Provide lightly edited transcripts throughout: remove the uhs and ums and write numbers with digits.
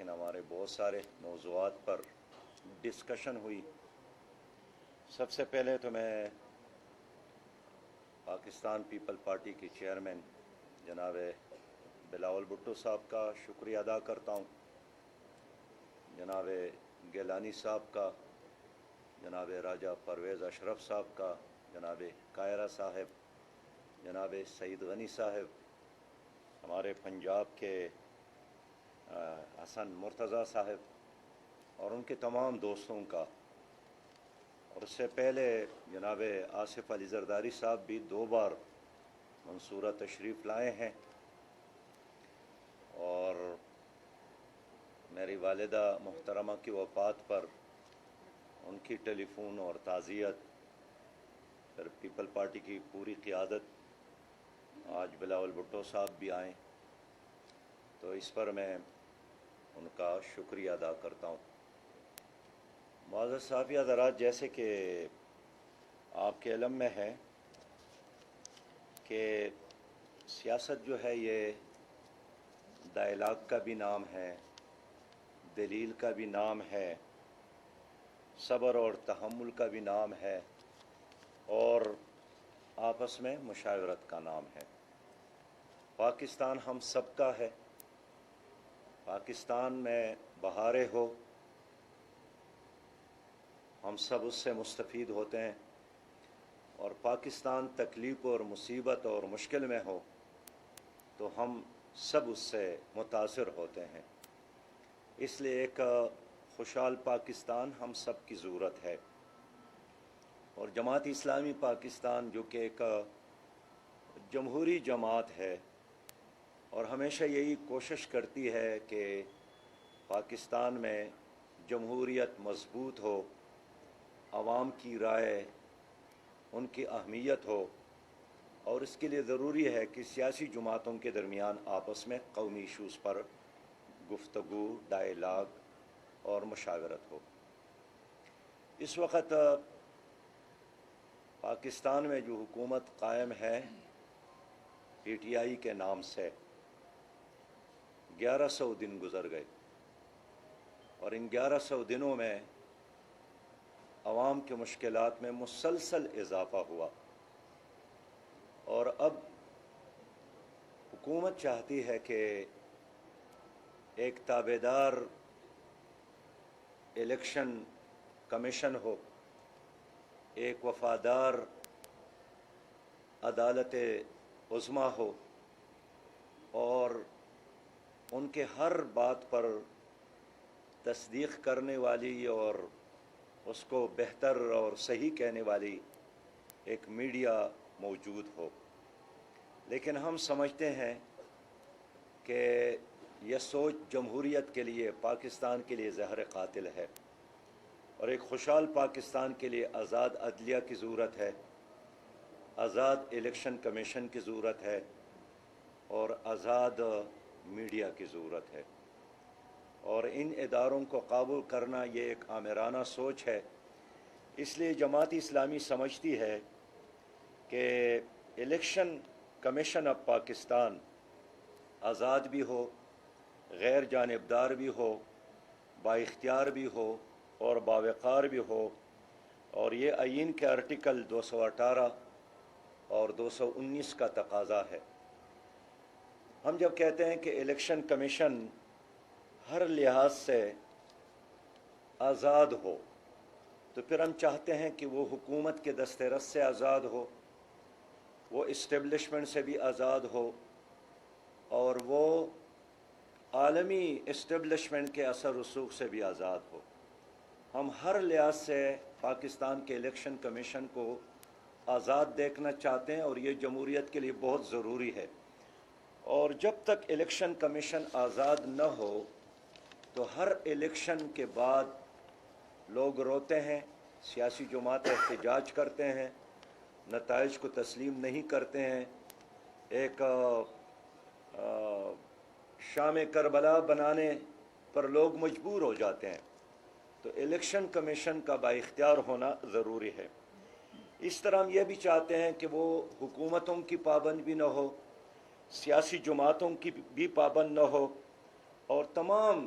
لیکن ہمارے بہت سارے موضوعات پر ڈسکشن ہوئی۔ سب سے پہلے تو میں پاکستان پیپل پارٹی کے چیئرمین جناب بلاول بھٹو صاحب کا شکریہ ادا کرتا ہوں، جناب گیلانی صاحب کا، جناب راجہ پرویز اشرف صاحب کا، جناب قاہرہ صاحب، جناب سعید غنی صاحب، ہمارے پنجاب کے حسن مرتضیٰ صاحب اور ان کے تمام دوستوں کا، اور اس سے پہلے جناب آصف علی زرداری صاحب بھی 2 بار منصورہ تشریف لائے ہیں، اور میری والدہ محترمہ کی وفات پر ان کی ٹیلی فون اور تعزیت، پھر پیپل پارٹی کی پوری قیادت، آج بلاول بھٹو صاحب بھی آئیں، تو اس پر میں ان کا شکریہ ادا کرتا ہوں۔ معزز صحافی حضرات، جیسے کہ آپ کے علم میں ہے کہ سیاست جو ہے یہ ڈائلاگ کا بھی نام ہے، دلیل کا بھی نام ہے، صبر اور تحمل کا بھی نام ہے، اور آپس میں مشاورت کا نام ہے۔ پاکستان ہم سب کا ہے، پاکستان میں بہاریں ہو، ہم سب اس سے مستفید ہوتے ہیں، اور پاکستان تکلیف اور مصیبت اور مشکل میں ہو تو ہم سب اس سے متاثر ہوتے ہیں۔ اس لیے ایک خوشحال پاکستان ہم سب کی ضرورت ہے، اور جماعت اسلامی پاکستان جو کہ ایک جمہوری جماعت ہے اور ہمیشہ یہی کوشش کرتی ہے کہ پاکستان میں جمہوریت مضبوط ہو، عوام کی رائے ان کی اہمیت ہو، اور اس کے لیے ضروری ہے کہ سیاسی جماعتوں کے درمیان آپس میں قومی ایشوز پر گفتگو، ڈائلاگ اور مشاورت ہو۔ اس وقت پاکستان میں جو حکومت قائم ہے پی ٹی آئی کے نام سے، 1100 دن گزر گئے، اور ان 1100 دنوں میں عوام کے مشکلات میں مسلسل اضافہ ہوا، اور اب حکومت چاہتی ہے کہ ایک تابعدار الیکشن کمیشن ہو، ایک وفادار عدالت عظمیٰ ہو، اور ان کے ہر بات پر تصدیق کرنے والی اور اس کو بہتر اور صحیح کہنے والی ایک میڈیا موجود ہو۔ لیکن ہم سمجھتے ہیں کہ یہ سوچ جمہوریت کے لیے، پاکستان کے لیے زہر قاتل ہے، اور ایک خوشحال پاکستان کے لیے آزاد عدلیہ کی ضرورت ہے، آزاد الیکشن کمیشن کی ضرورت ہے، اور آزاد میڈیا کی ضرورت ہے، اور ان اداروں کو قابو کرنا یہ ایک آمرانہ سوچ ہے۔ اس لیے جماعت اسلامی سمجھتی ہے کہ الیکشن کمیشن آف پاکستان آزاد بھی ہو، غیر جانبدار بھی ہو، با اختیار بھی ہو اور باوقار بھی ہو، اور یہ آئین کے آرٹیکل 218 اور 219 کا تقاضا ہے۔ ہم جب کہتے ہیں کہ الیکشن کمیشن ہر لحاظ سے آزاد ہو، تو پھر ہم چاہتے ہیں کہ وہ حکومت کے دست رس سے آزاد ہو، وہ اسٹیبلشمنٹ سے بھی آزاد ہو، اور وہ عالمی اسٹیبلشمنٹ کے اثر رسوخ سے بھی آزاد ہو۔ ہم ہر لحاظ سے پاکستان کے الیکشن کمیشن کو آزاد دیکھنا چاہتے ہیں، اور یہ جمہوریت کے لیے بہت ضروری ہے۔ اور جب تک الیکشن کمیشن آزاد نہ ہو تو ہر الیکشن کے بعد لوگ روتے ہیں، سیاسی جماعتیں احتجاج کرتے ہیں، نتائج کو تسلیم نہیں کرتے ہیں، ایک شام کربلا بنانے پر لوگ مجبور ہو جاتے ہیں۔ تو الیکشن کمیشن کا بااختیار ہونا ضروری ہے۔ اس طرح ہم یہ بھی چاہتے ہیں کہ وہ حکومتوں کی پابند بھی نہ ہو، سیاسی جماعتوں کی بھی پابند نہ ہو، اور تمام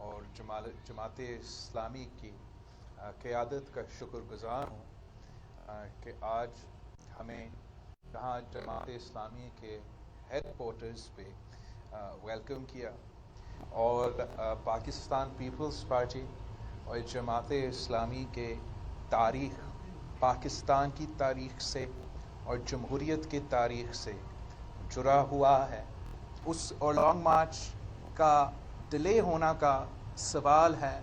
اور جماعت اسلامی کی قیادت کا شکر گزار ہوں کہ آج ہمیں یہاں جماعت اسلامی کے ہیڈ کوارٹرز پہ ویلکم کیا، اور پاکستان پیپلز پارٹی اور جماعت اسلامی کے تاریخ، پاکستان کی تاریخ سے اور جمہوریت کی تاریخ سے جڑا ہوا ہے. اس اور لانگ مارچ کا ڈیلے ہونا کا سوال ہے.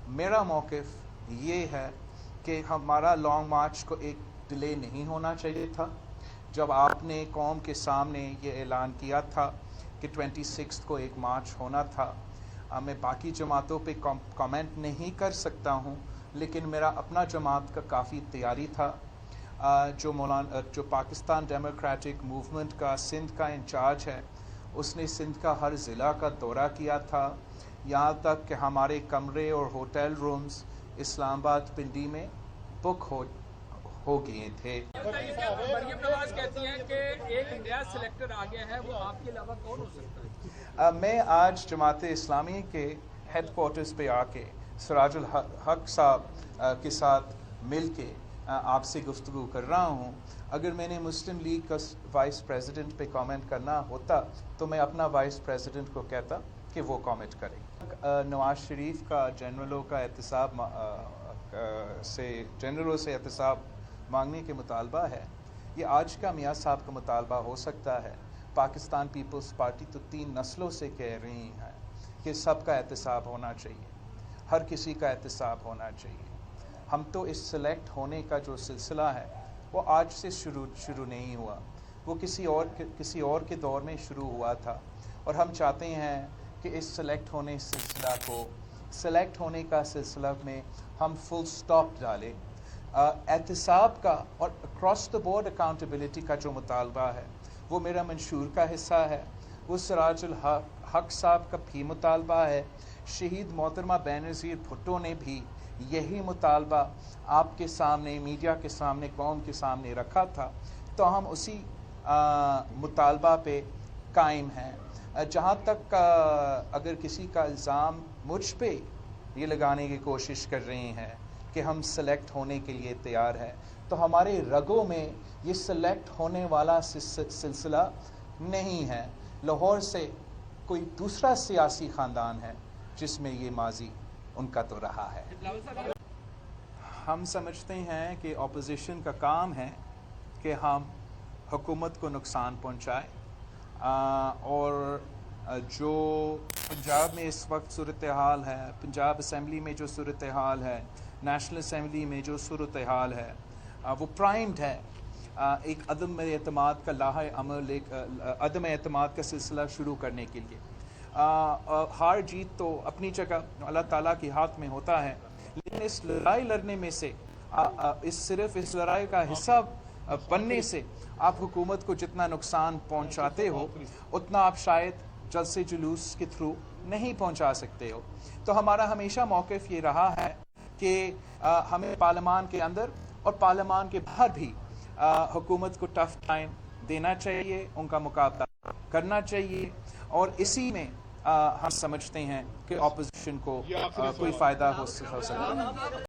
میرا موقف یہ ہے کہ ہمارا لانگ مارچ کو ایک ڈیلے نہیں ہونا چاہیے تھا. جب آپ نے قوم کے سامنے یہ اعلان کیا تھا کہ 26 کو ایک مارچ ہونا تھا، میں باقی جماعتوں پہ کامنٹ نہیں کر سکتا ہوں، لیکن میرا اپنا جماعت کا کافی تیاری تھا. جو پاکستان ڈیموکریٹک موومنٹ کا سندھ کا انچارج ہے، اس نے سندھ کا ہر ضلع کا دورہ کیا تھا، یہاں تک کہ ہمارے کمرے اور ہوٹل رومز اسلام آباد پنڈی میں بک ہو گئے تھے. مریم نواز کہتی ہیں کہ ایک نیا سلیکٹر آ گیا ہے، وہ آپ کے علاوہ کون ہو سکتا ہے؟ میں آج جماعت اسلامی کے ہیڈ کوارٹرز پہ آ کے سراج الحق صاحب کے ساتھ مل کے آپ سے گفتگو کر رہا ہوں. اگر میں نے مسلم لیگ کا وائس پریزیڈنٹ پہ کامنٹ کرنا ہوتا تو میں اپنا وائس پریزیڈنٹ کو کہتا کہ وہ کامنٹ کرے. نواز شریف کا جنرلوں سے احتساب مانگنے کے مطالبہ ہے. یہ آج کا میاں صاحب کا مطالبہ ہو سکتا ہے. پاکستان پیپلز پارٹی تو 3 نسلوں سے کہہ رہی ہیں کہ سب کا احتساب ہونا چاہیے، ہر کسی کا احتساب ہونا چاہیے. ہم تو اس سلیکٹ ہونے کا جو سلسلہ ہے وہ آج سے شروع نہیں ہوا، وہ کسی اور کے دور میں شروع ہوا تھا، اور ہم چاہتے ہیں کہ اس سلیکٹ ہونے کا سلسلہ میں ہم فل سٹاپ ڈالیں. احتساب کا اور اکراس دا بورڈ اکاؤنٹیبلٹی کا جو مطالبہ ہے وہ میرا منشور کا حصہ ہے، وہ سراج الحق صاحب کا بھی مطالبہ ہے. شہید محترمہ بینظیر بھٹو نے بھی یہی مطالبہ آپ کے سامنے، میڈیا کے سامنے، قوم کے سامنے رکھا تھا، تو ہم اسی مطالبہ پہ قائم ہیں. جہاں تک اگر کسی کا الزام مجھ پہ یہ لگانے کی کوشش کر رہے ہیں کہ ہم سلیکٹ ہونے کے لیے تیار ہیں، تو ہمارے رگوں میں یہ سلیکٹ ہونے والا سلسلہ نہیں ہے. لاہور سے کوئی دوسرا سیاسی خاندان ہے جس میں یہ ماضی ان کا تو رہا ہے. ہم سمجھتے ہیں کہ اپوزیشن کا کام ہے کہ ہم حکومت کو نقصان پہنچائے، اور جو پنجاب میں اس وقت صورتحال ہے، پنجاب اسمبلی میں جو صورتحال ہے، نیشنل اسمبلی میں جو صورتحال ہے، وہ پرائمڈ ہے ایک عدم اعتماد کا عدم اعتماد کا سلسلہ شروع کرنے کے لیے. ہار جیت تو اپنی جگہ اللہ تعالیٰ کے ہاتھ میں ہوتا ہے، لیکن اس لڑائی لڑنے میں سے صرف اس لڑائی کا حصہ بننے سے آپ حکومت کو جتنا نقصان پہنچاتے ہو اتنا آپ شاید جلسے جلوس کے تھرو نہیں پہنچا سکتے ہو. تو ہمارا ہمیشہ موقف یہ رہا ہے کہ ہمیں پارلیمان کے اندر اور پارلیمان کے باہر بھی حکومت کو ٹف ٹائم دینا چاہیے، ان کا مقابلہ کرنا چاہیے، اور اسی میں ہم سمجھتے ہیں کہ اپوزیشن کو کوئی فائدہ ہو سکتا ہے.